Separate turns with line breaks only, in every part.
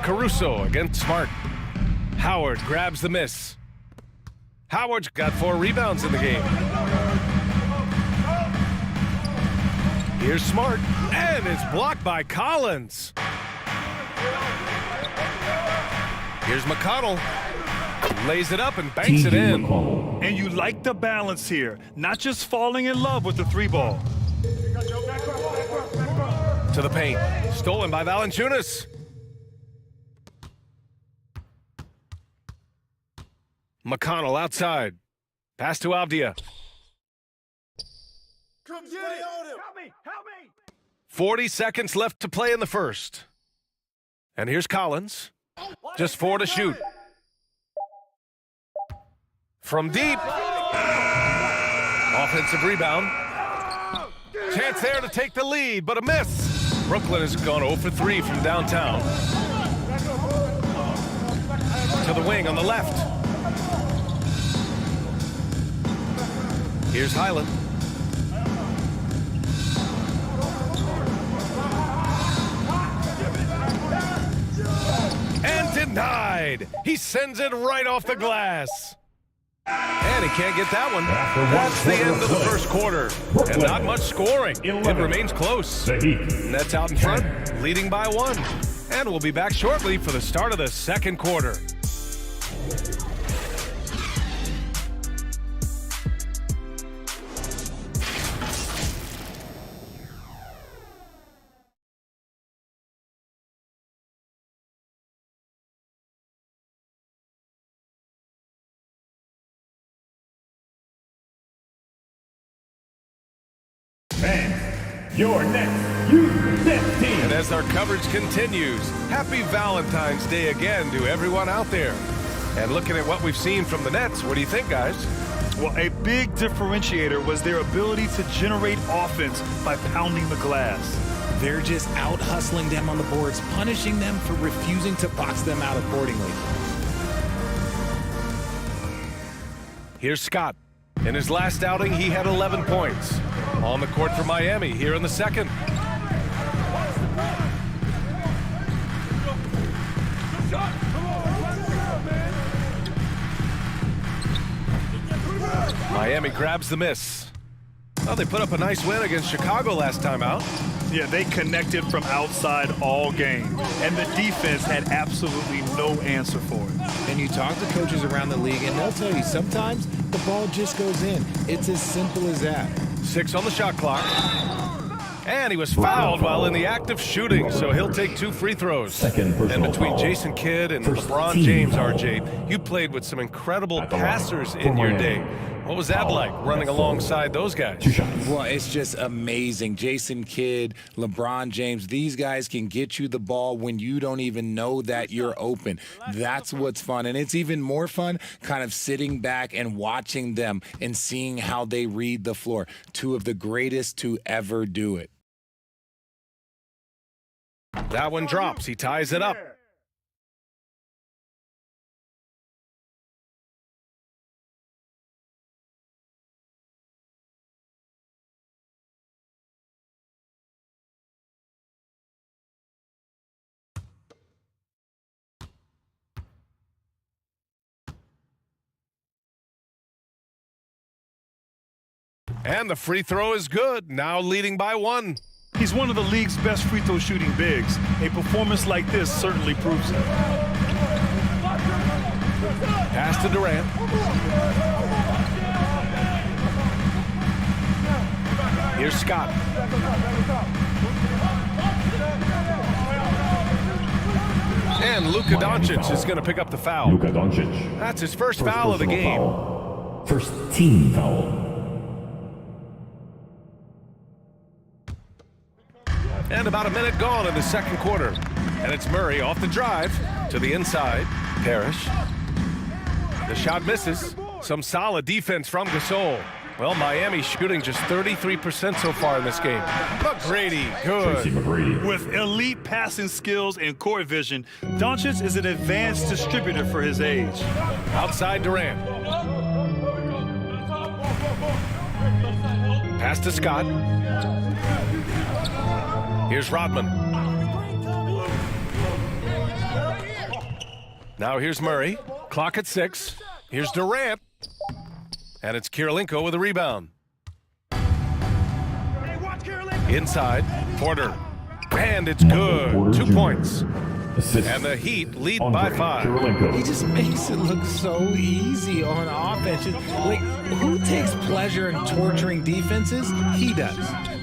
Caruso against Smart. Howard grabs the miss. Howard's got 4 rebounds in the game. Here's Smart, and it's blocked by Collins. Here's McConnell. Lays it up and banks it in.
And you like the balance here, not just falling in love with the 3-ball.
To the paint. Stolen by Valanciunas. McConnell outside. Pass to Avdia.
Come get it. Help me.
40 seconds left to play in the first. And here's Collins. Just 4 to shoot. From deep. Offensive rebound. Chance there to take the lead, but a miss. Brooklyn has gone 0 for 3 from downtown. To the wing on the left. Here's Highland. And denied. He sends it right off the glass. And he can't get that one. That's the end of the first quarter. And not much scoring. It remains close. Nets out in front, leading by 1. And we'll be back shortly for the start of the second quarter.
Fans, your next U15.
And as our coverage continues, happy Valentine's Day again to everyone out there. And looking at what we've seen from the Nets, what do you think, guys?
Well, a big differentiator was their ability to generate offense by pounding the glass.
They're just out hustling them on the boards, punishing them for refusing to box them out accordingly.
Here's Scott. In his last outing, he had 11 points. On the court for Miami here in the second. Miami grabs the miss. Well, they put up a nice win against Chicago last time out.
Yeah, they connected from outside all game, and the defense had absolutely no answer for it.
And you talk to coaches around the league, and they'll tell you sometimes the ball just goes in. It's as simple as that.
6 on the shot clock. And he was fouled while in the act of shooting, so he'll take 2 free throws. And between Jason Kidd and LeBron James, RJ, you played with some incredible passers in your day. What was that like, running alongside those guys?
Well, it's just amazing. Jason Kidd, LeBron James, these guys can get you the ball when you don't even know that you're open. That's what's fun. And it's even more fun kind of sitting back and watching them and seeing how they read the floor. 2 of the greatest to ever do it.
That one drops. He ties it up. And the free throw is good, now leading by 1.
He's one of the league's best free throw shooting bigs. A performance like this certainly proves it.
Pass to Durant. Here's Scott. And Luka Doncic is going to pick up the foul.
Luka Doncic.
That's his first foul of the game.
Foul. First team foul.
And about a minute gone in the second quarter. And it's Murray off the drive to the inside. Parrish. The shot misses. Some solid defense from Gasol. Well, Miami shooting just 33% so far in this game. McGrady, good.
With elite passing skills and court vision, Doncic is an advanced distributor for his age.
Outside Durant. Pass to Scott. Here's Rodman. Now here's Murray. Clock at 6. Here's Durant. And it's Kirilenko with a rebound. Inside, Porter. And it's good.
Porter
2
Jr.
points.
Assist.
And the Heat lead
Andre
by 5.
Kirilenko.
He just makes it look so easy on offense. Like, who takes pleasure in torturing defenses? He does.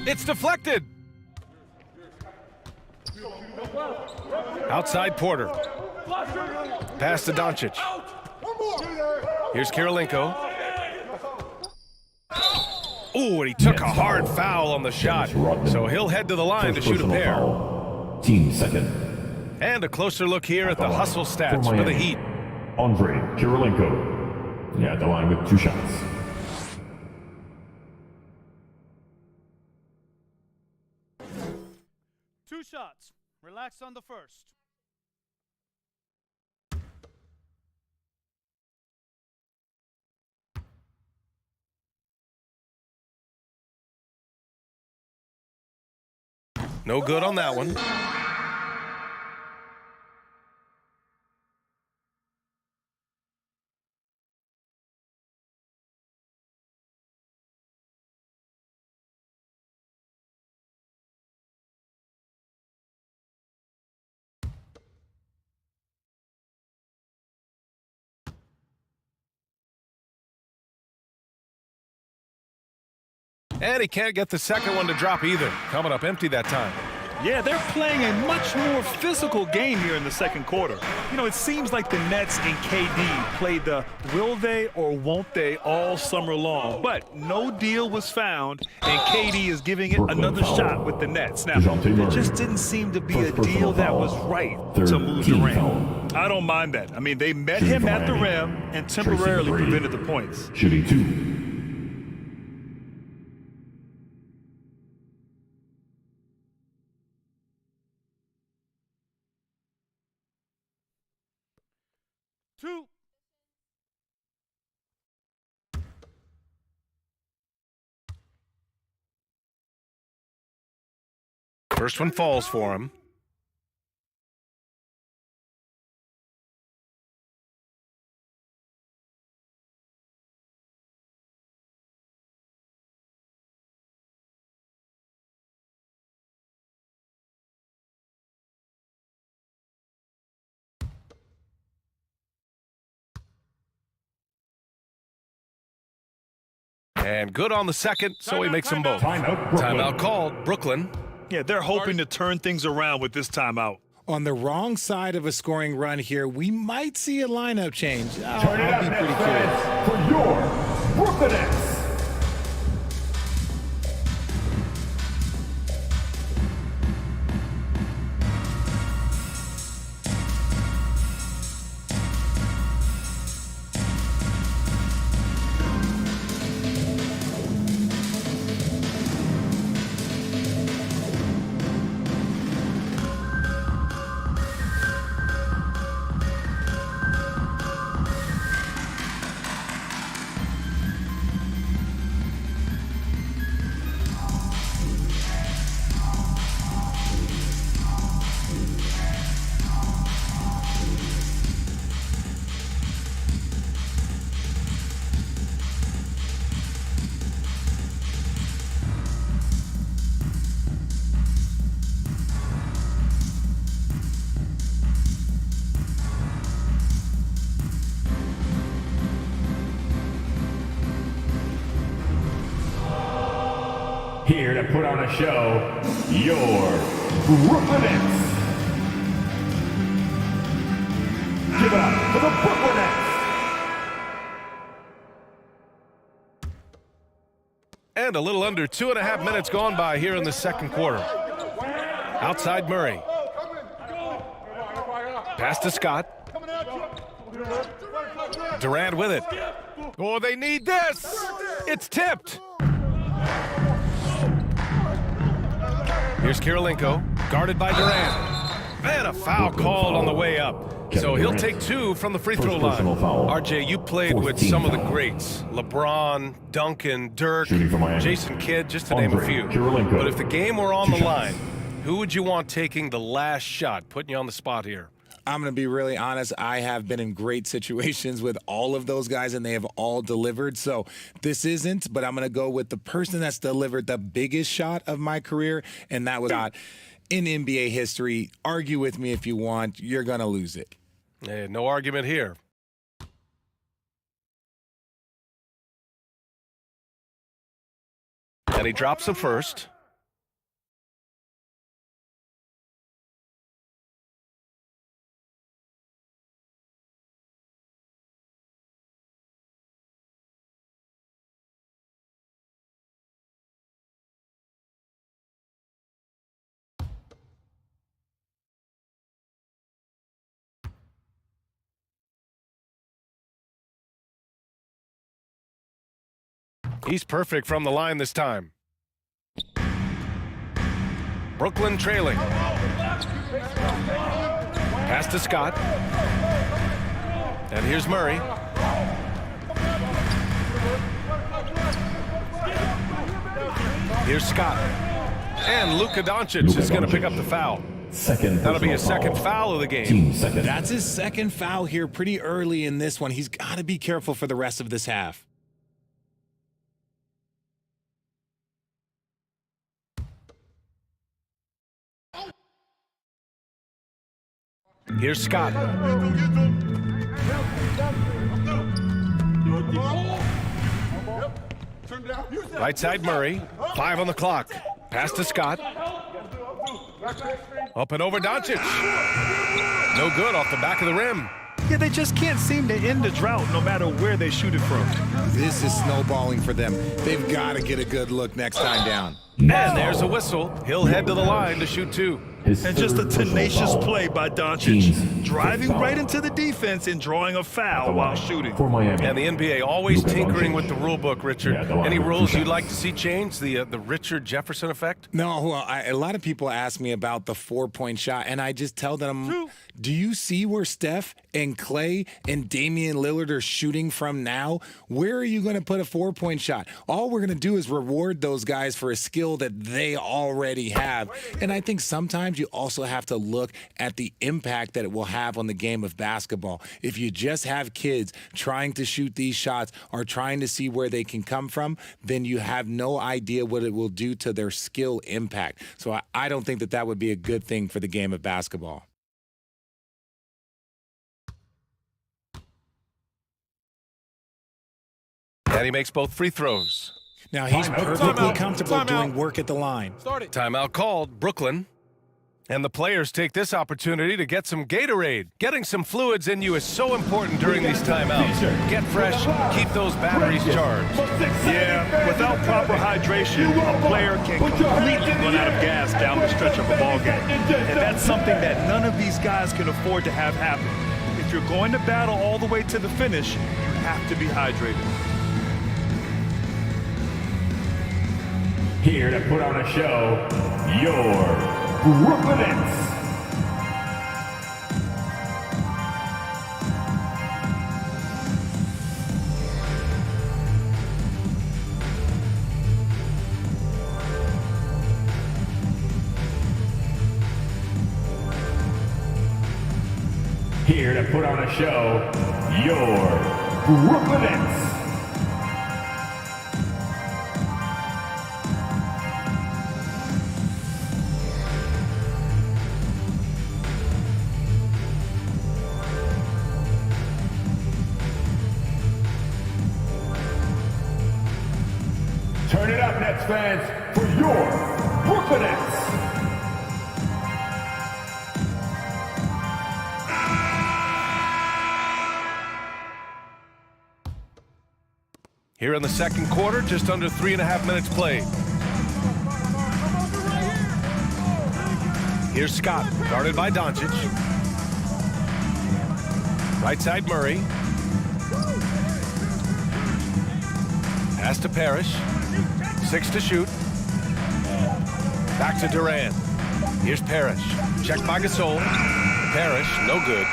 It's deflected. Outside Porter. Pass to Doncic. Here's Kirilenko. Ooh, and he took a hard foul on the shot. So he'll head to the line to
First
shoot a
personal
pair.
foul. Team second.
And a closer look here at the hustle stats
For
for the
Miami.
Heat.
Andre Kirilenko. Yeah, at the line with 2 shots.
Two shots. Relax on the first.
No good on that one. And he can't get the second one to drop either. Coming up empty that time.
Yeah, they're playing a much more physical game here in the second quarter. You know, it seems like the Nets and KD played the will they or won't they all summer long, but no deal was found, and KD is giving it
Brooklyn
another
foul.
shot with the Nets. Now,
DeJounte
there
Murray.
just didn't seem to be
First
a
personal
deal that
foul.
was right
Third
to move
team
Durant.
foul.
I don't mind that. I mean, they met
Shooting
him
for
at the
Miami.
rim and
Tracy
temporarily
McGrady.
prevented the points.
Shooting 2.
Two.
First one falls for him. And good on the second, so he makes them both.
Timeout, Brooklyn.
Timeout called. Brooklyn.
Yeah, they're hoping to turn things around with this timeout.
On the wrong side of a scoring run here, we might see a lineup change.
Turn it
I'll
up,
be pretty
Nets
curious.
fans, for your Brooklyn Nets. Here to put on a show, your Brooklyn Nets. Give it up for the Brooklyn Nets.
And a little under 2.5 minutes gone by here in the second quarter. Outside Murray. Pass to Scott. Durant with it. Oh, they need this. It's tipped. Here's Kirilenko, guarded by Durant. And a foul called on the way up. So he'll take 2 from the free throw
First
line.
personal foul.
RJ, you played
Fourth
with
team
some of the
foul.
greats. LeBron, Duncan, Dirk,
Shooting for Miami.
Jason Kidd, just to name a
Andre
few.
Kirilenko.
But if the game were on
2
the
shots.
line, who would you want taking the last shot? Putting you on the spot here.
I'm going to be really honest. I have been in great situations with all of those guys, and they have all delivered. So this isn't, but I'm going to go with the person that's delivered the biggest shot of my career, and that was shot in NBA history. Argue with me if you want. You're going to lose it.
Hey, no argument here. And he drops the first. He's perfect from the line this time. Brooklyn trailing. Pass to Scott. And here's Murray. Here's Scott. And Luka Doncic is going to pick up the foul. That'll be his second foul of the game.
That's his second foul here pretty early in this one. He's got to be careful for the rest of this half.
Here's Scott. Right side Murray. 5 on the clock. Pass to Scott. Up and over Doncic. No good off the back of the rim.
Yeah, they just can't seem to end the drought no matter where they shoot it from.
This is snowballing for them. They've got to get a good look next time down.
And there's a whistle. He'll head to the line to shoot 2.
And just a tenacious play by Doncic, driving right into the defense and drawing a foul while shooting.
For Miami.
And the NBA always tinkering with the rule book, Richard.
Yeah, the line
Any
with
rules
2
you'd
shots.
like to see changed? The Richard Jefferson effect?
No, well, a lot of people ask me about the 4-point shot, and I just tell them, do you see where Steph and Clay and Damian Lillard are shooting from now? Where are you going to put a 4-point shot? All we're going to do is reward those guys for a skill that they already have. And I think sometimes you also have to look at the impact that it will have on the game of basketball. If you just have kids trying to shoot these shots or trying to see where they can come from, then you have no idea what it will do to their skill impact. So I don't think that that would be a good thing for the game of basketball.
And he makes both free throws.
Now he's perfectly
Timeout.
comfortable
Timeout.
doing work at the line.
Start it.
Timeout called, Brooklyn. And the players take this opportunity to get some Gatorade. Getting some fluids in you is so important during these timeouts. Get fresh, keep those batteries charged.
Yeah, without proper hydration, a player can completely run out of gas down the stretch of a ball game. And that's something that none of these guys can afford to have happen. If you're going to battle all the way to the finish, you have to be hydrated.
Here to put on a show, your Brooklyn Nets. Here to put on a show, your Brooklyn Nets. Turn it up, Nets fans, for your Brooklyn Nets.
Here in the second quarter, just under 3.5 minutes played. Here's Scott, guarded by Doncic. Right side Murray. Pass to Parrish. 6 to shoot. Back to Durant. Here's Parrish. Checked by Gasol. Parrish, no good.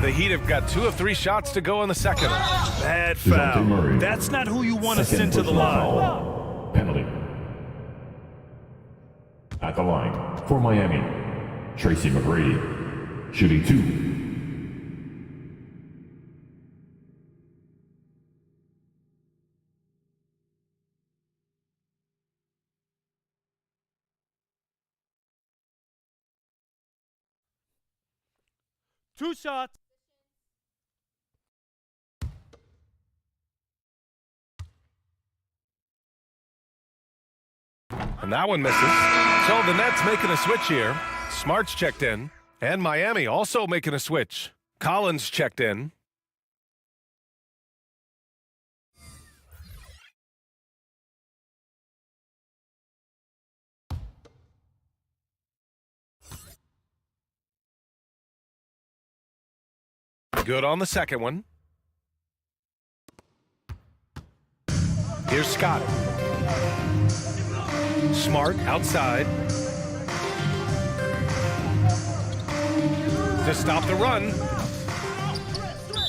The Heat have got 2 of 3 shots to go in the second.
Bad
DeJounte
foul.
Murray.
That's not who you want to
Second
send to the
personal
line.
foul. Penalty. At the line for Miami, Tracy McGrady. shooting 2.
Two shots.
And that one misses. So the Nets making a switch here. Smart's checked in. And Miami also making a switch. Collins checked in. Good on the second one. Here's Scott. Smart outside. To stop the run.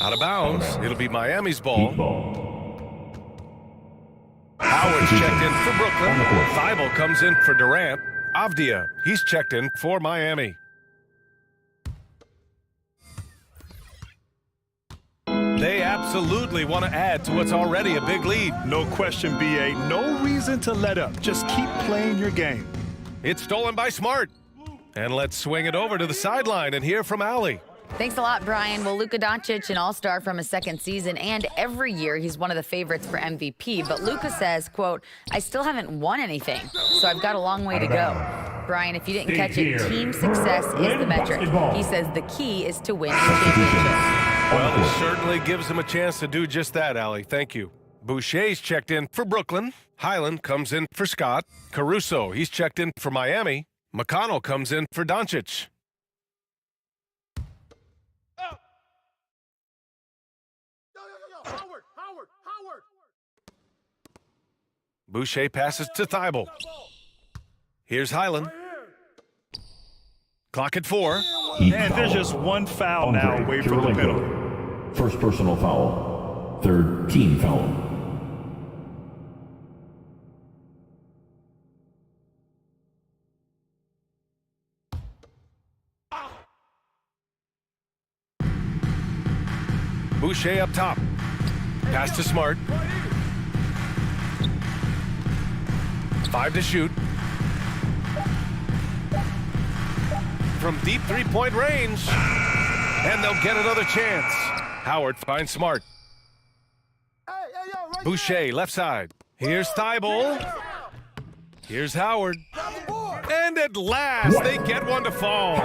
Out of bounds. It'll be Miami's ball.
Heat ball.
Howard's checked in for Brooklyn. Thibault comes in for Durant. Avdia, he's checked in for Miami. They absolutely want to add to what's already a big lead.
No question, B.A. No reason to let up. Just keep playing your game.
It's stolen by Smart. And let's swing it over to the sideline and hear from Allie.
Thanks a lot, Brian. Well, Luka Doncic, an all-star from his second season, and every year he's one of the favorites for MVP. But Luka says, quote, I still haven't won anything, so I've got a long way to go. Brian, if you didn't catch it, team success is the metric. He says the key is to win championships.
Well, it certainly gives him a chance to do just that, Allie. Thank you. Boucher's checked in for Brooklyn. Highland comes in for Scott. Caruso, he's checked in for Miami. McConnell comes in for Doncic.
Howard!
Boucher passes to Thibault. Here's Highland. Clock at 4.
And there's just one foul now away from the middle.
First personal foul. Third team foul.
Boucher up top. Pass to Smart. 5 to shoot. From deep three-point range. And they'll get another chance. Howard finds Smart. Boucher, left side. Here's Thibault. Here's Howard. And at last, they get one to fall.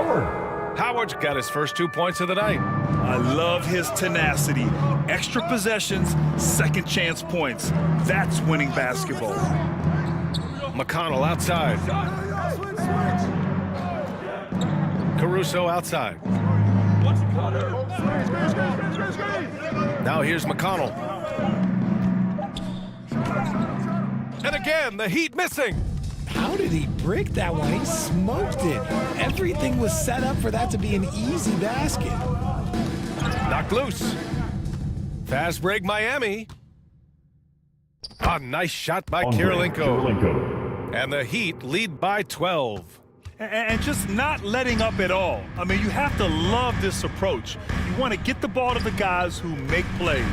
Howard's got his first 2 points of the night.
I love his tenacity. Extra possessions, second chance points. That's winning basketball.
McConnell outside. Caruso outside. Now here's McConnell. And again, the Heat missing.
How did he break that one? He smoked it. Everything was set up for that to be an easy basket.
Knocked loose. Fast break, Miami. A nice shot by Kirilenko. And the Heat lead by 12.
And just not letting up at all. I mean, you have to love this approach. You want to get the ball to the guys who make plays.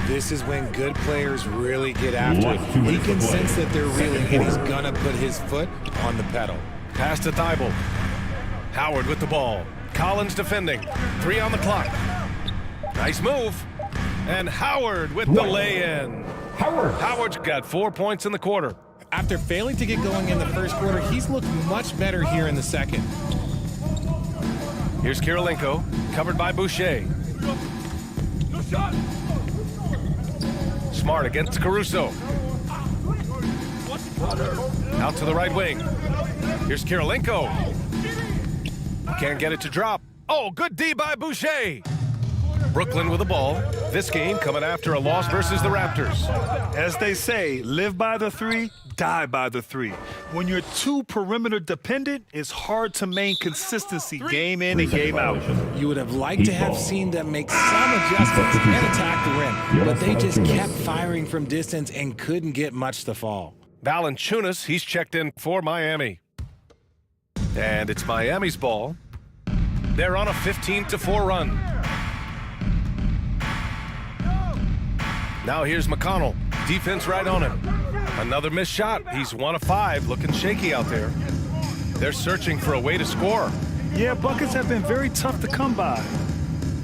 This is when good players really get after it. He can sense that they're reeling, and he's going to put his foot on the pedal.
Pass to Thibault. Howard with the ball. Collins defending. 3 on the clock. Nice move. And Howard with the lay-in. Howard's got 4 points in the quarter.
After failing to get going in the first quarter, he's looked much better here in the second.
Here's Kirilenko, covered by Boucher. Smart against Caruso. Out to the right wing. Here's Kirilenko. Can't get it to drop. Oh, good D by Boucher. Brooklyn with the ball. This game coming after a loss versus the Raptors.
As they say, live by the 3, die by the 3. When you're too perimeter dependent, it's hard to maintain consistency game in and game out.
You would have liked to have seen them make some adjustments and attack the rim, but they just kept firing from distance and couldn't get much to fall.
Valanciunas, he's checked in for Miami. And it's Miami's ball. They're on a 15-4 run. Now here's McConnell. Defense right on him. Another missed shot. He's 1 of 5, looking shaky out there. They're searching for a way to score.
Yeah, buckets have been very tough to come by.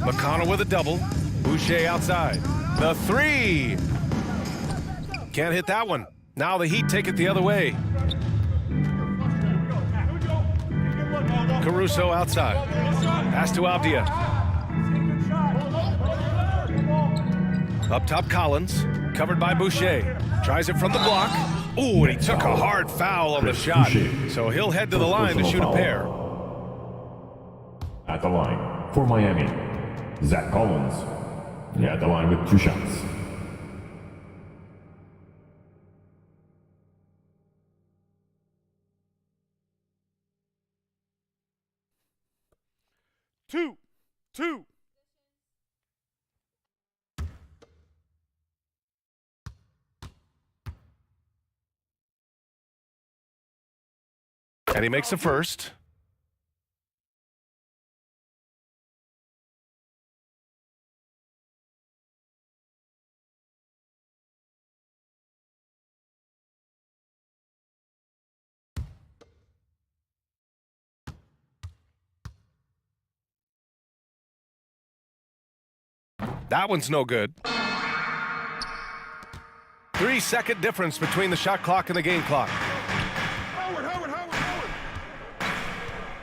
McConnell with a double. Boucher outside. The 3. Can't hit that one. Now the Heat take it the other way. Caruso outside. Pass to Avdia. Up top, Collins. Covered by Boucher. Tries it from the block. Ooh, and he took a hard foul on the shot. So he'll head to the line to shoot a pair.
At the line for Miami, Zach Collins. At the line with 2 shots.
Two.
And he makes the first. That one's no good. 3-second difference between the shot clock and the game clock.
Howard.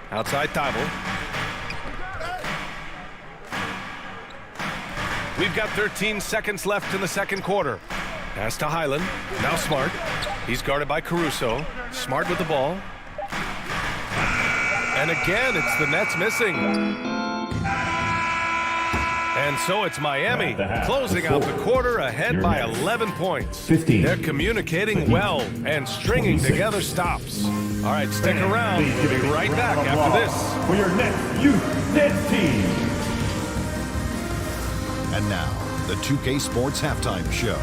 Outside Thibault. We've got 13 seconds left in the second quarter. Pass to Highland. Now Smart. He's guarded by Caruso. Smart with the ball. And again, it's the Nets missing. And so it's Miami closing out the quarter ahead by 11 points.
15.
They're communicating well and stringing together stops. All right, stick around. We'll be right back after this.
For your next youth Nets team.
And now, the 2K Sports Halftime Show.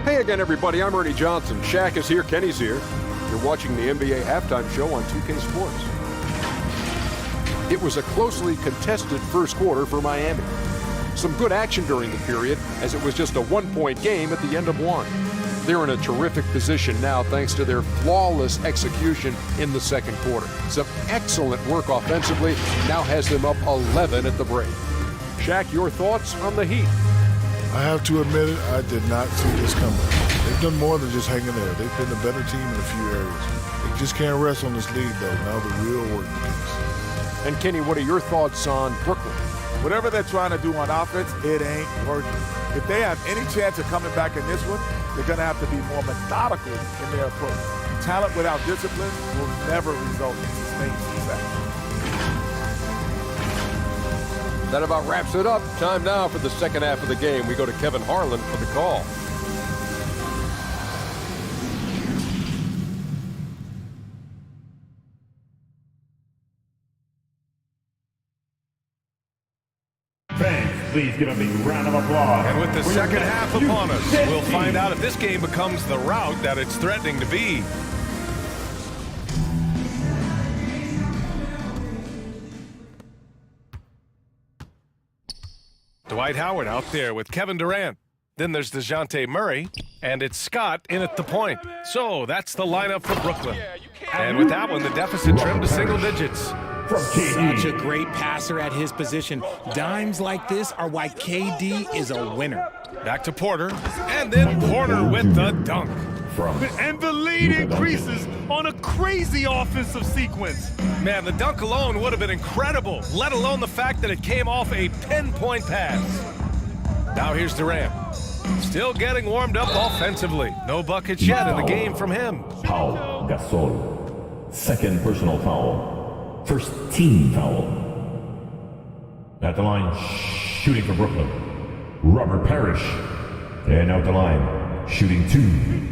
Hey again, everybody. I'm Ernie Johnson. Shaq is here. Kenny's here. You're watching the NBA Halftime Show on 2K Sports. It was a closely contested first quarter for Miami. Some good action during the period, as it was just a one-point game at the end of one. They're in a terrific position now thanks to their flawless execution in the second quarter. Some excellent work offensively now has them up 11 at the break. Shaq, your thoughts on the Heat?
I have to admit it, I did not see this coming. They've done more than just hanging there. They've been a better team in a few areas. They just can't rest on this lead, though. Now the real work begins.
And Kenny, what are your thoughts on Brooklyn?
Whatever they're trying to do on offense, it ain't working. If they have any chance of coming back in this one, they're going to have to be more methodical in their approach. Talent without discipline will never result in sustained success.
That about wraps it up. Time now for the second half of the game. We go to Kevin Harlan for the call.
Fans, please give him a round of applause.
And with the second half upon us, we'll find out if this game becomes the rout that it's threatening to be. Dwight Howard out there with Kevin Durant. Then there's DeJounte Murray, and it's Scott in at the point. So that's the lineup for Brooklyn. And with that one, the deficit trimmed to single digits.
Such a great passer at his position. Dimes like this are why KD is a winner.
Back to Porter, and then Porter with the dunk.
And the lead increases on a crazy offensive sequence.
Man, the dunk alone would have been incredible, let alone the fact that it came off a pinpoint pass. Now here's Durant. Still getting warmed up offensively. No buckets yet in the game from him.
Pau Gasol. Second personal foul. First team foul. At the line, shooting for Brooklyn, Robert Parrish. And out the line, shooting 2.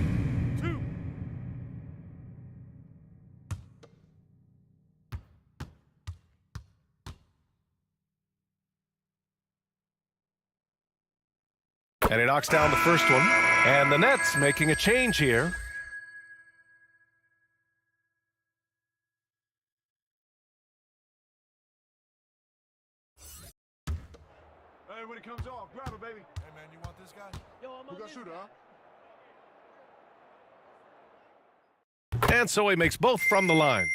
And he knocks down the first one. And the Nets making a change here. And so he makes both from the line.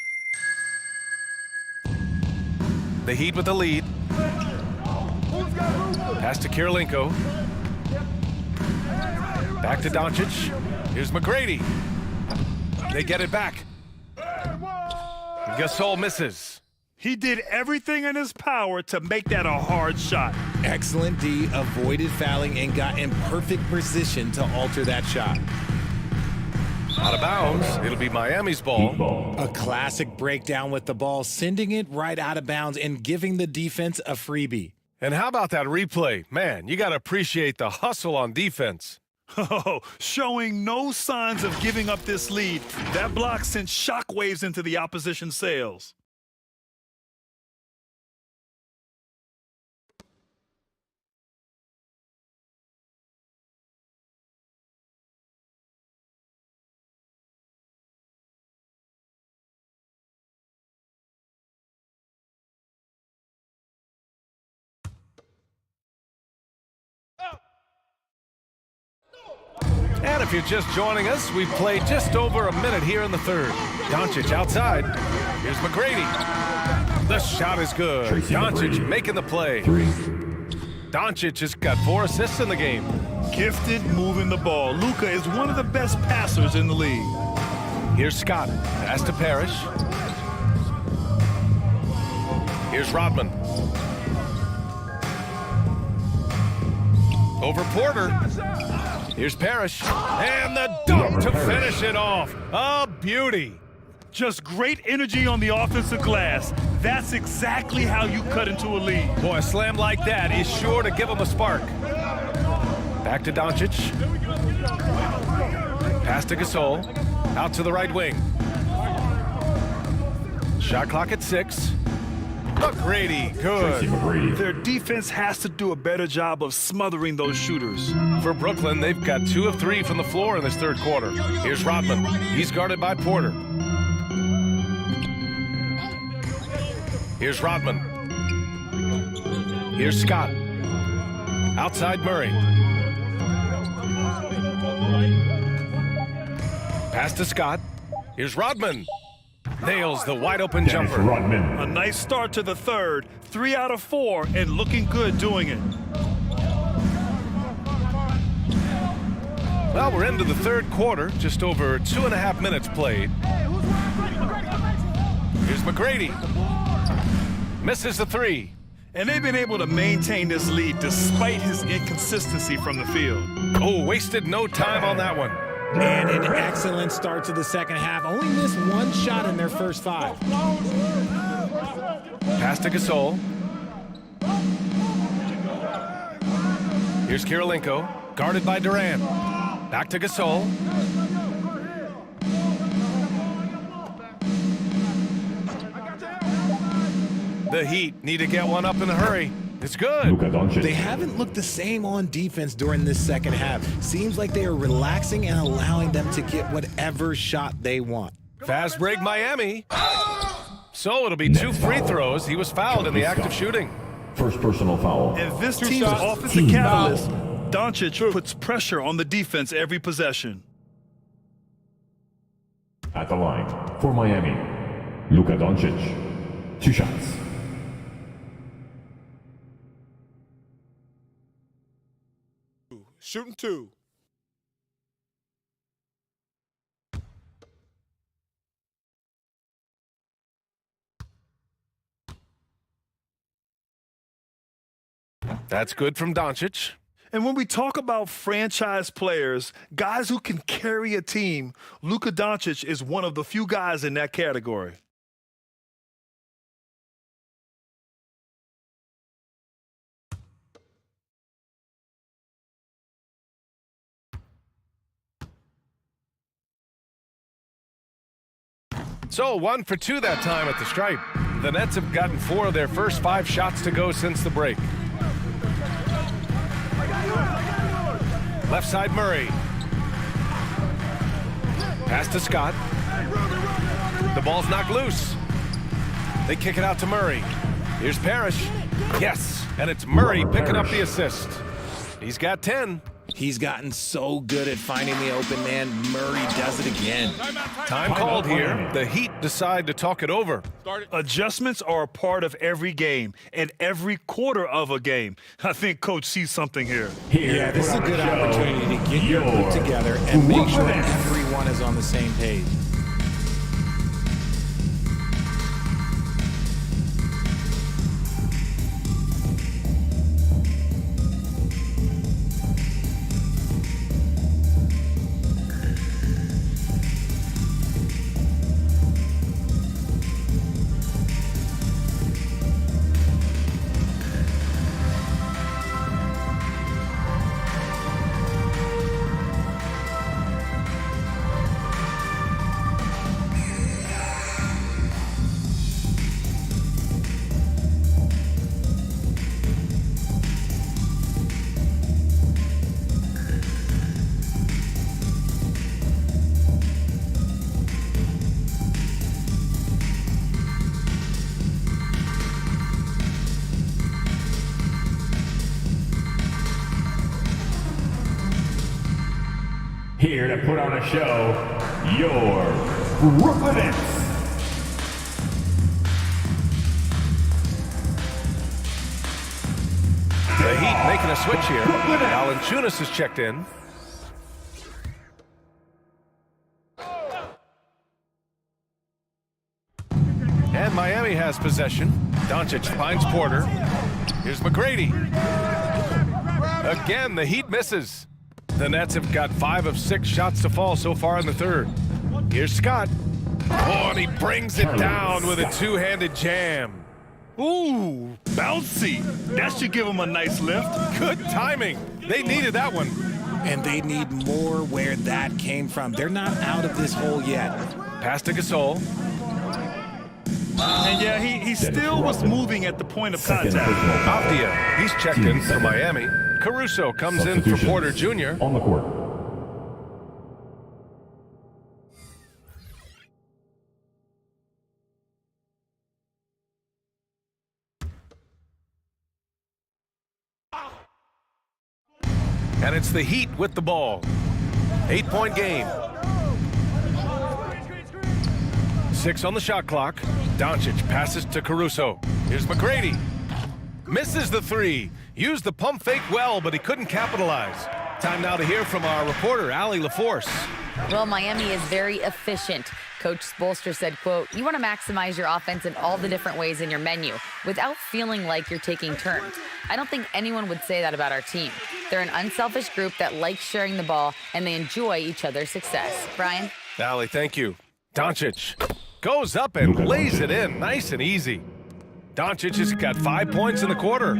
The Heat with the lead. Pass to Kirilenko. Back to Doncic. Here's McGrady. They get it back. Gasol misses.
He did everything in his power to make that a hard shot.
Excellent D, avoided fouling and got in perfect position to alter that shot.
Out of bounds. It'll be Miami's ball.
A classic breakdown with the ball, sending it right out of bounds and giving the defense a freebie.
And how about that replay? Man, you got to appreciate the hustle on defense.
Oh, showing no signs of giving up this lead. That block sent shockwaves into the opposition sails.
And if you're just joining us, we've played just over a minute here in the third. Doncic outside. Here's McGrady. The shot is good. Doncic making the play. Doncic has got 4 assists in the game.
Gifted moving the ball. Luka is one of the best passers in the league.
Here's Scott. Pass to Parrish. Here's Rodman. Over Porter. Here's Parrish. And the dunk to finish it off. A beauty.
Just great energy on the offensive glass. That's exactly how you cut into a lead.
Boy, a slam like that is sure to give him a spark. Back to Doncic. Pass to Gasol. Out to the right wing. Shot clock at 6. McGrady, good.
Their defense has to do a better job of smothering those shooters.
For Brooklyn, they've got 2 of 3 from the floor in this third quarter. Here's Rodman. He's guarded by Porter. Here's Rodman. Here's Scott. Outside Murray. Pass to Scott. Here's Rodman. Nails the wide-open jumper.
A nice start to the third. 3 out of 4, and looking good doing it.
Well, we're into the third quarter. Just over 2.5 minutes played. Here's McGrady. Misses the 3.
And they've been able to maintain this lead despite his inconsistency from the field.
Oh, wasted no time on that one.
And an excellent start to the second half. Only missed 1 shot in their first 5.
Pass to Gasol. Here's Kirilenko, guarded by Durant. Back to Gasol. The Heat need to get one up in a hurry. It's good.
They haven't looked the same on defense during this second half. Seems like they are relaxing and allowing them to get whatever shot they want.
Fast break Miami. So it'll be 2 free throws. He was fouled in the act of shooting.
First personal foul.
And this team's offensive catalyst, Doncic, puts pressure on the defense every possession.
At the line for Miami, Luka Doncic. 2 shots.
Shooting 2.
That's good from Doncic.
And when we talk about franchise players, guys who can carry a team, Luka Doncic is one of the few guys in that category.
So 1 for 2 that time at the stripe. The Nets have gotten 4 of their first 5 shots to go since the break. Left side Murray. Pass to Scott. The ball's knocked loose. They kick it out to Murray. Here's Parrish. Yes, and it's Murray picking up the assist. He's got 10.
He's gotten so good at finding the open man. Murray does it again.
Time called here. The Heat decide to talk it over.
Adjustments are a part of every game and every quarter of a game. I think Coach sees something here.
Yeah, this is a good opportunity to get your group together and make sure that everyone is on the same page.
Here to put on a show, your Brooklyn Nets.
The Heat making a switch here. Valanciunas is checked in. And Miami has possession. Doncic finds Porter. Here's McGrady. Again, the Heat misses. The Nets have got 5 of 6 shots to fall so far in the third. Here's Scott. Oh, and he brings it down with a two-handed jam.
Ooh, bouncy. That should give him a nice lift.
Good timing. They needed that one.
And they need more where that came from. They're not out of this hole yet.
Pass to Gasol.
And yeah, he still was moving at the point of contact.
Avdia, he's checked in for Miami. Caruso comes in for Porter Jr.
On the court.
And it's the Heat with the ball. 8-point game. 6 on the shot clock. Doncic passes to Caruso. Here's McGrady. Misses the three. Used the pump fake well, but he couldn't capitalize. Time now to hear from our reporter, Allie LaForce.
Well, Miami is very efficient. Coach Spoelstra said, quote, "You want to maximize your offense in all the different ways in your menu without feeling like you're taking turns." I don't think anyone would say that about our team. They're an unselfish group that likes sharing the ball, and they enjoy each other's success. Brian?
Allie, thank you. Doncic goes up and lays it in nice and easy. Doncic has got 5 points in the quarter.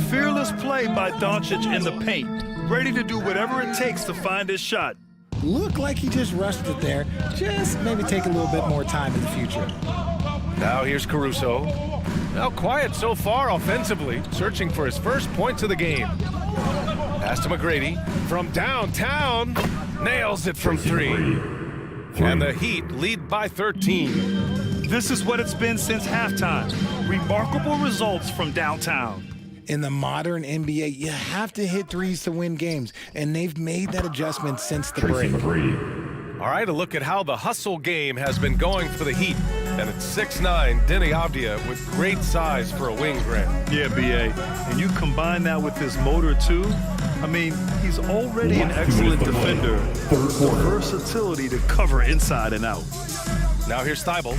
Fearless play by Doncic in the paint. Ready to do whatever it takes to find his shot.
Looked like he just rushed it there. Just maybe take a little bit more time in the future.
Now here's Caruso. Now quiet so far offensively, searching for his first points of the game. Pass to McGrady from downtown. Nails it from 3. And the Heat lead by 13.
This is what it's been since halftime. Remarkable results from downtown.
In the modern NBA, you have to hit threes to win games, and they've made that adjustment since the break.
All right, a look at how the hustle game has been going for the Heat. And it's 6'9", Deni Avdia with great size for a wing grab.
Yeah, B.A. And you combine that with his motor, too. I mean, he's already an excellent defender. The versatility to cover inside and out.
Now here's Thibault.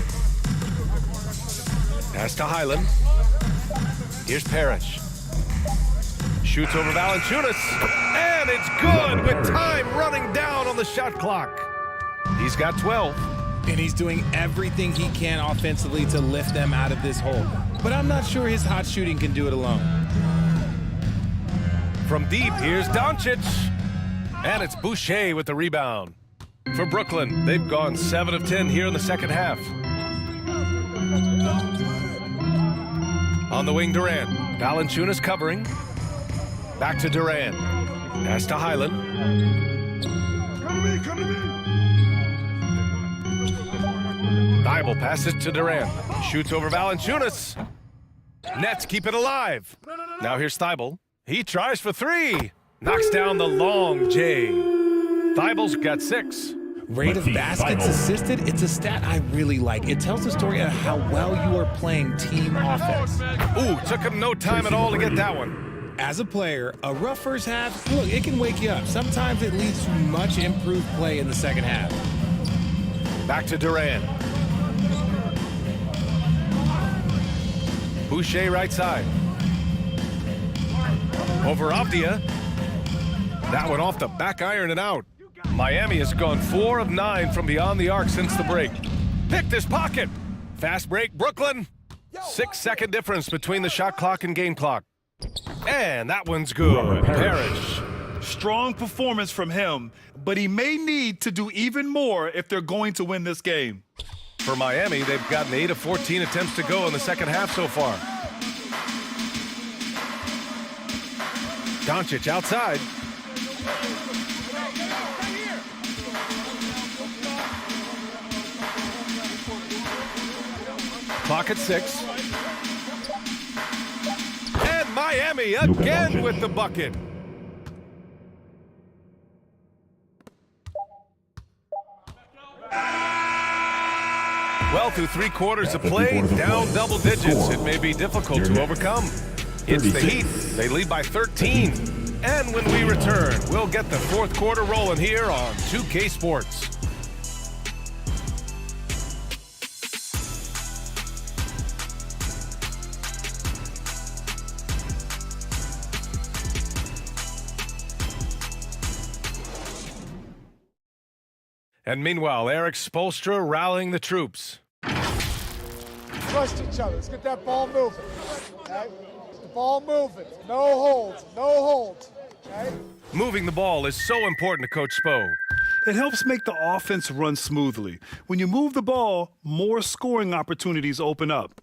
Pass to Highland. Here's Parrish. Shoots over Valanciunas. And it's good with time running down on the shot clock. He's got 12.
And he's doing everything he can offensively to lift them out of this hole. But I'm not sure his hot shooting can do it alone.
From deep, here's Doncic. And it's Boucher with the rebound. For Brooklyn, they've gone 7 of 10 here in the second half. On the wing, Durant. Valanciunas covering. Back to Durant. Pass to Highland.
Come to me.
Thibault passes to Durant. Shoots over Valanciunas. Nets keep it alive. Now here's Thibault. He tries for 3. Knocks down the long J. Thibel's got 6.
Rate of baskets assisted, it's a stat I really like. It tells the story of how well you are playing team offense.
Ooh, took him no time at all to get that one.
As a player, a rough first half, look, it can wake you up. Sometimes it leads to much improved play in the second half.
Back to Durant. Boucher right side. Over Avdia. That one off the back iron and out. Miami has gone 4 of 9 from beyond the arc since the break. Picked his pocket. Fast break, Brooklyn. 6-second difference between the shot clock and game clock. And that one's good. Parrish.
Strong performance from him, but he may need to do even more if they're going to win this game.
For Miami, they've gotten 8 of 14 attempts to go in the second half so far. Doncic outside. Clock at 6. And Miami again with the bucket. Well, through 3 quarters of play, down double digits. It may be difficult to overcome. It's the Heat. They lead by 13. And when we return, we'll get the 4th quarter rolling here on 2K Sports. And meanwhile, Eric Spoelstra rallying the troops.
Trust each other. Let's get that ball moving. Okay? The ball moving. No holds. No holds. Okay?
Moving the ball is so important to Coach Spo.
It helps make the offense run smoothly. When you move the ball, more scoring opportunities open up.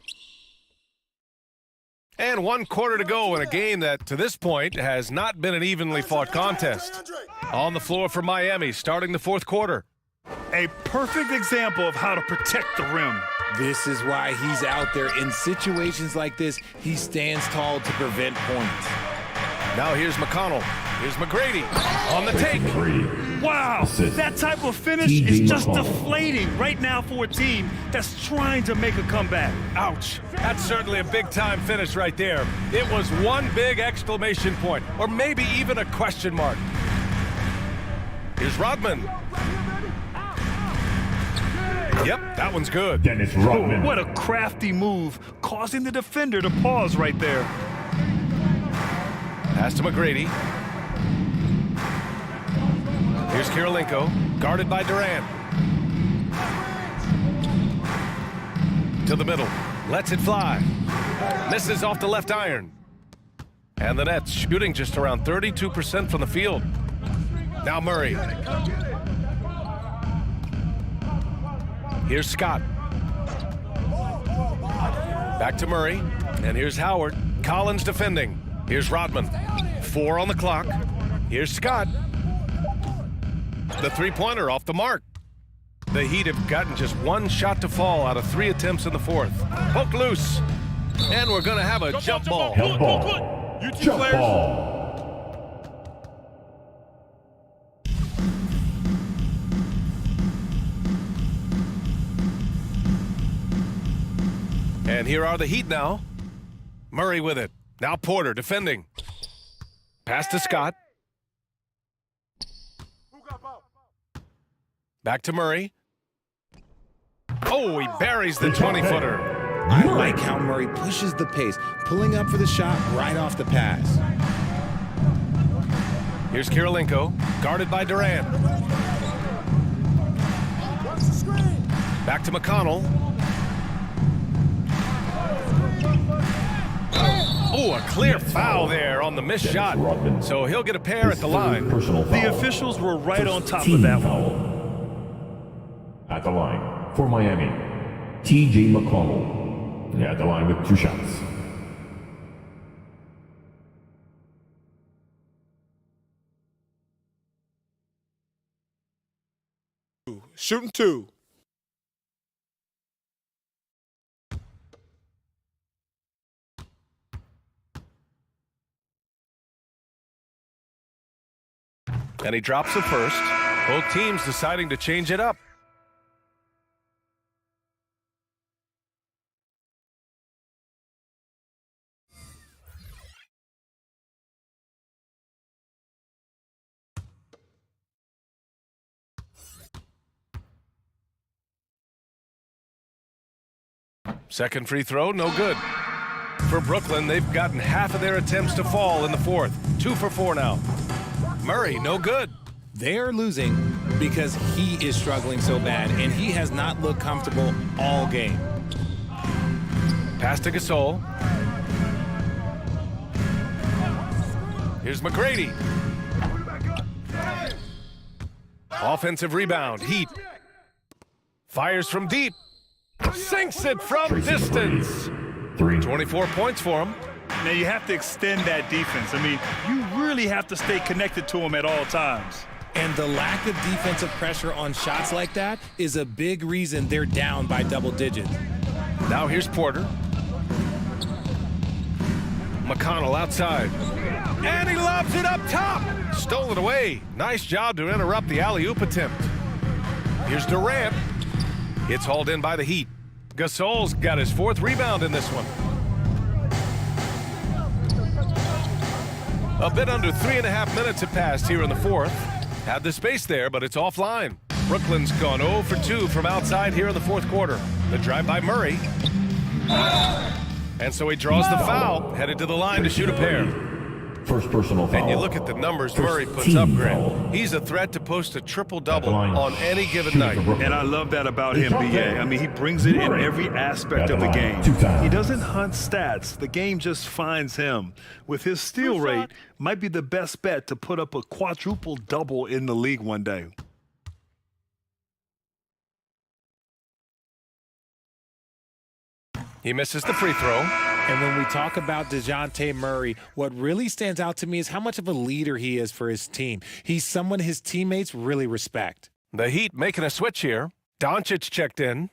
And 1 quarter to go in a game that, to this point, has not been an evenly fought contest. On the floor for Miami, starting the 4th quarter.
A perfect example of how to protect the rim.
This is why he's out there. In situations like this, he stands tall to prevent points.
Now here's McConnell. Here's McGrady on the take.
Wow, that type of finish is just deflating right now for a team that's trying to make a comeback.
Ouch. That's certainly a big-time finish right there. It was one big exclamation point, or maybe even a question mark. Here's Rodman. Yep, that one's good.
Dennis Rodman.
What a crafty move, causing the defender to pause right there.
Pass to McGrady. Here's Kirilenko, guarded by Durant. To the middle, lets it fly. Misses off the left iron. And the Nets shooting just around 32% from the field. Now Murray. Here's Scott. Back to Murray. And here's Howard. Collins defending. Here's Rodman. 4 on the clock. Here's Scott. The three-pointer off the mark. The Heat have gotten just 1 shot to fall out of 3 attempts in the 4th. Poked loose. And we're going to have a jump ball.
Jump ball.
You two
Jump
players.
ball.
And here are the Heat now. Murray with it. Now Porter defending. Pass to Scott. Back to Murray. Oh, he buries the 20-footer.
I like how Murray pushes the pace, pulling up for the shot right off the pass.
Here's Kirilenko, guarded by Durant. Back to McConnell. Oh, a clear foul there on the missed shot. So he'll get a pair at the line.
The officials were right on top of that one.
At the line for Miami, T.J. McConnell. At the line with 2 shots.
Shooting 2.
And he drops the first. Both teams deciding to change it up. Second free throw, no good. For Brooklyn, they've gotten half of their attempts to fall in the fourth. 2 for 4 now. Murray, no good.
They're losing because he is struggling so bad, and he has not looked comfortable all game.
Pass to Gasol. Here's McGrady. Offensive rebound, Heat. Fires from deep. Sinks it from distance. 24 points for him.
Now you have to extend that defense. I mean, you really have to stay connected to him at all times.
And the lack of defensive pressure on shots like that is a big reason they're down by double digits.
Now here's Porter. McConnell outside. And he lobs it up top. Stole it away. Nice job to interrupt the alley-oop attempt. Here's Durant. It's hauled in by the Heat. Gasol's got his 4th rebound in this one. A bit under 3.5 minutes have passed here in the fourth. Had the space there, but it's offline. Brooklyn's gone 0 for 2 from outside here in the fourth quarter. The drive by Murray. And so he draws the foul, headed to the line to shoot a pair.
First personal foul.
And you look at the numbers Murray puts up, Grant. He's a threat to post a triple-double on any given night.
And I love that about him, BA. I mean, he brings it in every aspect of the game. He doesn't hunt stats. The game just finds him. With his steal rate, might be the best bet to put up a quadruple-double in the league one day.
He misses the free throw.
And when we talk about DeJounte Murray, what really stands out to me is how much of a leader he is for his team. He's someone his teammates really respect.
The Heat making a switch here. Doncic checked in.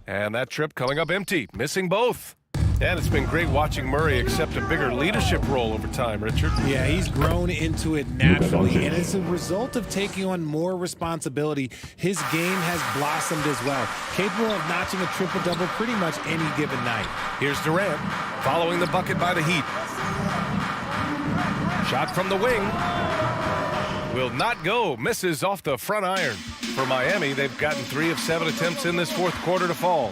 And that trip coming up empty, missing both. And it's been great watching Murray accept a bigger leadership role over time, Richard.
Yeah, he's grown into it naturally, and as a result of taking on more responsibility, his game has blossomed as well, capable of notching a triple-double pretty much any given night.
Here's Durant, following the bucket by the Heat. Shot from the wing. Will not go, misses off the front iron. For Miami, they've gotten 3 of 7 attempts in this fourth quarter to fall.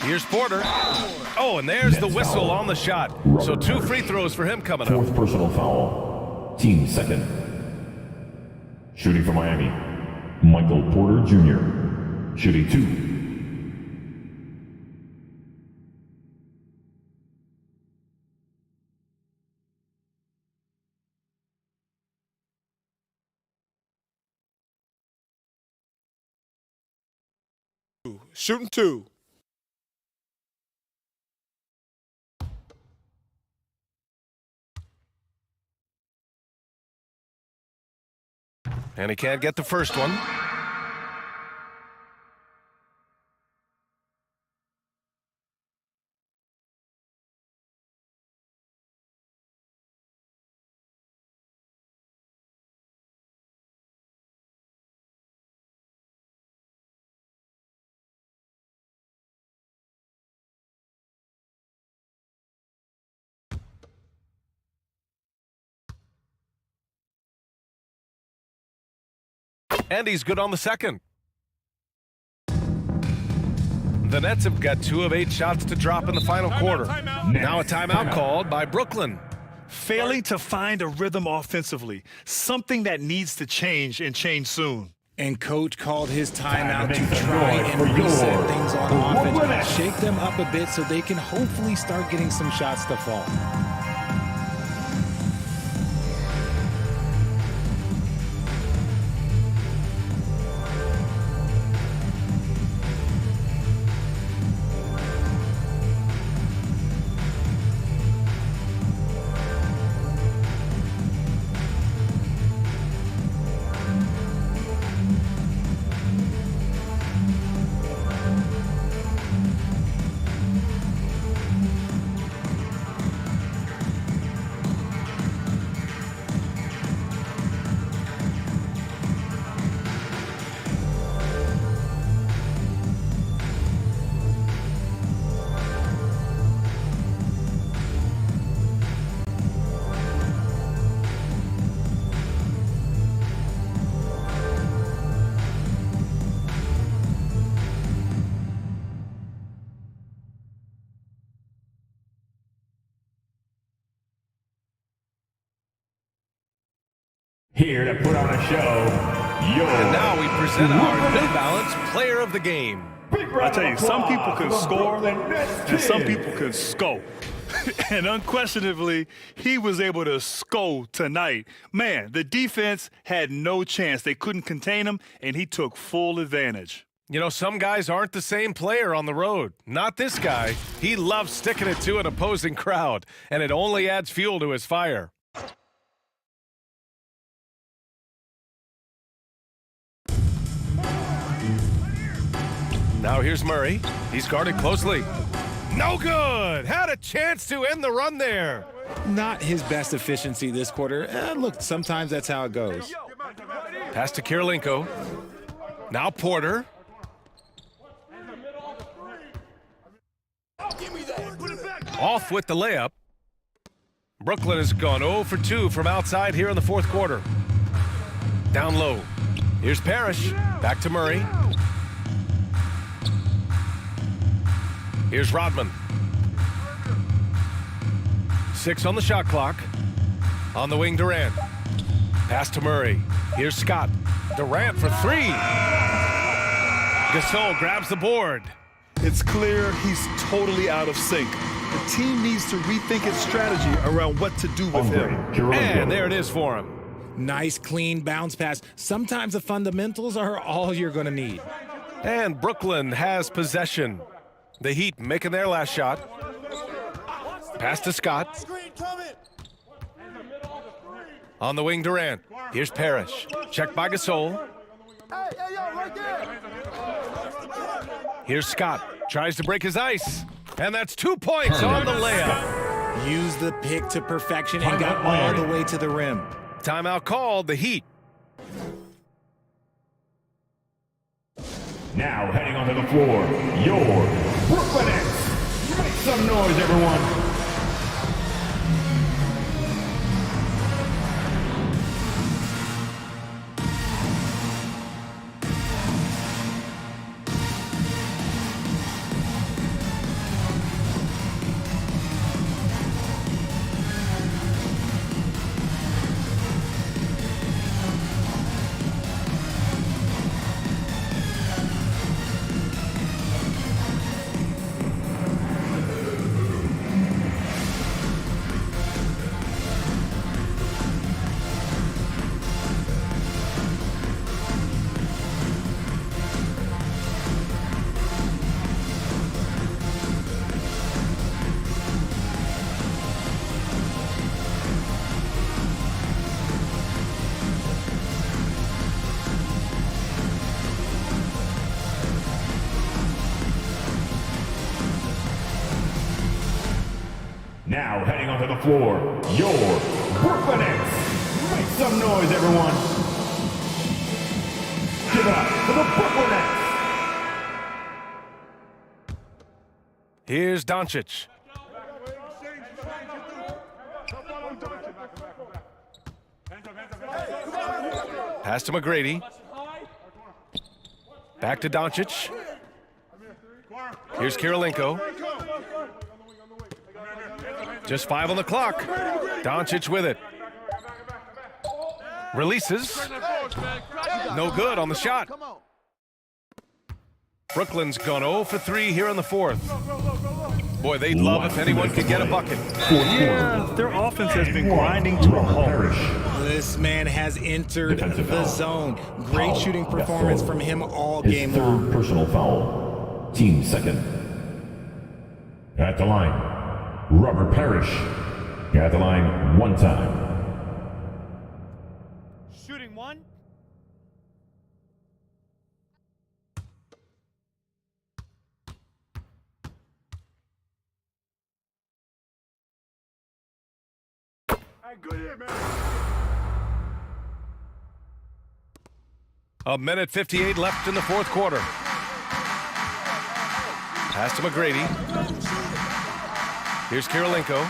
Here's Porter. Oh, and there's the whistle on the shot. So 2 free throws for him coming up.
4th personal foul. Team second. Shooting for Miami, Michael Porter Jr. Shooting
2. Shooting 2.
And he can't get the first one. And he's good on the second. The Nets have got 2 of 8 shots to drop in the final quarter. Now a timeout called by Brooklyn.
Failing to find a rhythm offensively, something that needs to change and change soon.
And coach called his timeout to try and reset things on offense, shake them up a bit so they can hopefully start getting some shots to fall.
Here to put on a show,
And now we present our New Balance Player of the Game.
I tell you, some people can score and some people can score. And unquestionably, he was able to score tonight. Man, the defense had no chance. They couldn't contain him, and he took full advantage.
You know, some guys aren't the same player on the road. Not this guy. He loves sticking it to an opposing crowd, and it only adds fuel to his fire. Now here's Murray. He's guarded closely. No good. Had a chance to end the run there.
Not his best efficiency this quarter. Look, sometimes that's how it goes.
Pass to Kirilenko. Now Porter. Off with the layup. Brooklyn has gone 0 for 2 from outside here in the fourth quarter. Down low. Here's Parrish. Back to Murray. Here's Rodman. 6 on the shot clock. On the wing, Durant. Pass to Murray. Here's Scott. Durant for 3. Gasol grabs the board.
It's clear he's totally out of sync. The team needs to rethink its strategy around what to do with him.
And there it is for him.
Nice, clean bounce pass. Sometimes the fundamentals are all you're going to need.
And Brooklyn has possession. The Heat making their last shot. Pass to Scott. On the wing, Durant. Here's Parrish. Checked by Gasol. Here's Scott. Tries to break his ice. And that's 2 points on the layup.
Used the pick to perfection and got all the way to the rim.
Timeout called, the Heat.
Now heading onto the floor, your Brooklyn Nets. Make some noise, everyone. Now heading onto the floor, your Brooklyn Nets. Make some noise, everyone. Give it up for the Brooklyn Nets.
Here's Doncic. Pass to McGrady. Back to Doncic. Here's Kirilenko. Just 5 on the clock. Doncic with it. Releases. No good on the shot. Brooklyn's gone 0 for 3 here in the fourth. Boy, they'd love if anyone could get a bucket.
Yeah, their offense has been grinding to a halt.
This man has entered the zone. Great shooting performance from him all game long.
Third personal foul. Team second. At the line, Robert Parrish. At the line 1 time.
Shooting 1.
A minute 58 left in the fourth quarter. Pass to McGrady. Here's Kirilenko.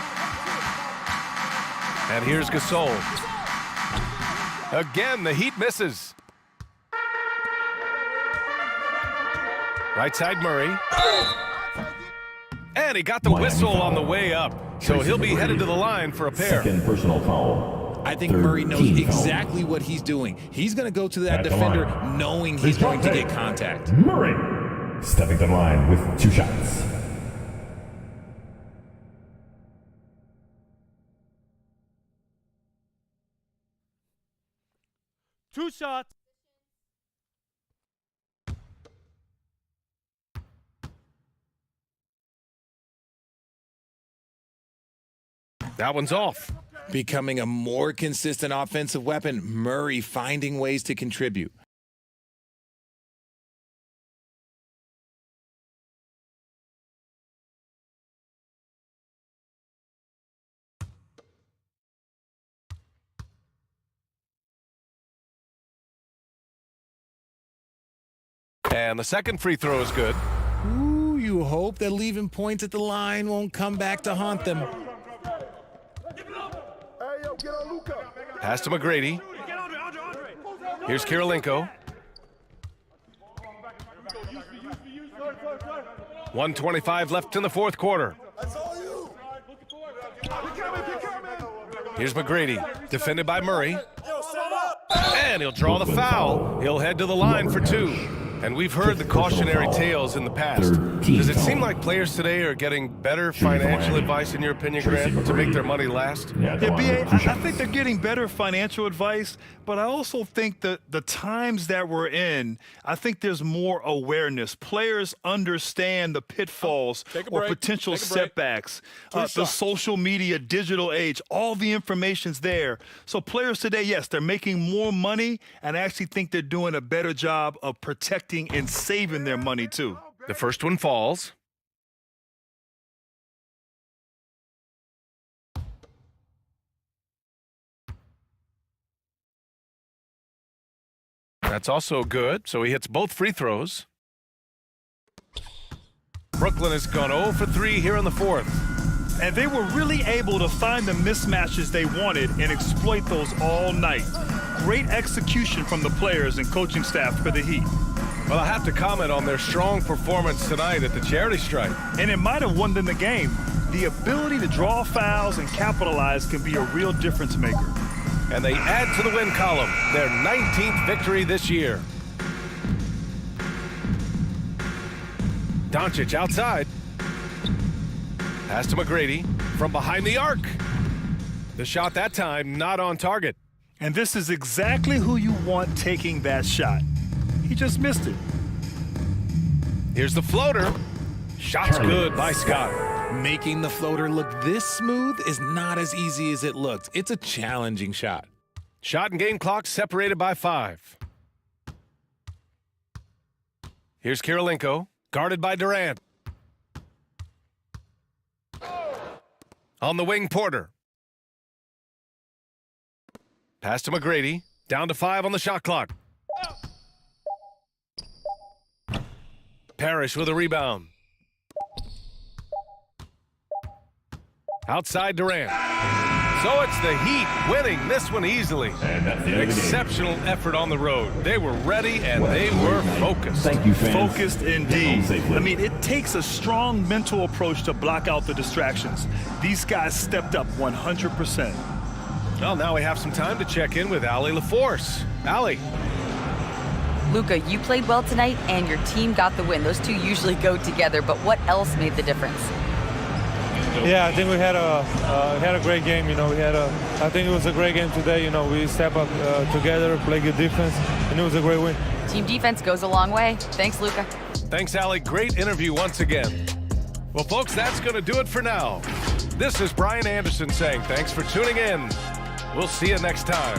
And here's Gasol. Again, the Heat misses. Right side Murray. And he got the whistle on the way up. So he'll be headed to the line for a pair.
Second personal foul.
I think Murray knows exactly what he's doing. He's going to go to that defender knowing he's going to get contact.
Murray stepping to the line with 2 shots.
Two shots.
That one's off.
Becoming a more consistent offensive weapon, Murray finding ways to contribute.
And the second free throw is good.
Ooh, you hope that leaving points at the line won't come back to haunt them.
Pass to McGrady. Here's Kirilenko. 1:25 left in the fourth quarter. Here's McGrady, defended by Murray. And he'll draw the foul. He'll head to the line for 2. And we've heard the cautionary tales in the past. Does it seem like players today are getting better financial advice, in your opinion, Grant, to make their money last?
Yeah, B.A., I think they're getting better financial advice, but I also think that the times that we're in, I think there's more awareness. Players understand the pitfalls or potential setbacks. The social media, digital age, all the information's there. So players today, yes, they're making more money, and I actually think they're doing a better job of protecting and saving their money too.
The first one falls. That's also good, so he hits both free throws. Brooklyn has gone 0 for 3 here in the fourth.
And they were really able to find the mismatches they wanted and exploit those all night. Great execution from the players and coaching staff for the Heat.
Well, I have to comment on their strong performance tonight at the charity stripe.
And it might have won them the game. The ability to draw fouls and capitalize can be a real difference maker.
And they add to the win column, their 19th victory this year. Doncic outside. Pass to McGrady from behind the arc. The shot that time not on target.
And this is exactly who you want taking that shot. He just missed it.
Here's the floater. Shot's good by Scott.
Making the floater look this smooth is not as easy as it looked. It's a challenging shot.
Shot and game clock separated by 5. Here's Kirilenko, guarded by Durant. On the wing, Porter. Pass to McGrady, down to 5 on the shot clock. Parrish with a rebound. Outside Durant. So it's the Heat winning this one easily. An exceptional effort on the road. They were ready and they were focused.
Thank you, fans.
Focused indeed. I mean, it takes a strong mental approach to block out the distractions. These guys stepped up 100%.
Well, now we have some time to check in with Allie LaForce. Allie.
Luka, you played well tonight and your team got the win. Those two usually go together, but what else made the difference?
Yeah, I think we had a great game. You know, I think it was a great game today. You know, we step up together, play good defense, and it was a great win.
Team defense goes a long way. Thanks, Luka.
Thanks, Allie. Great interview once again. Well, folks, that's going to do it for now. This is Brian Anderson saying thanks for tuning in. We'll see you next time.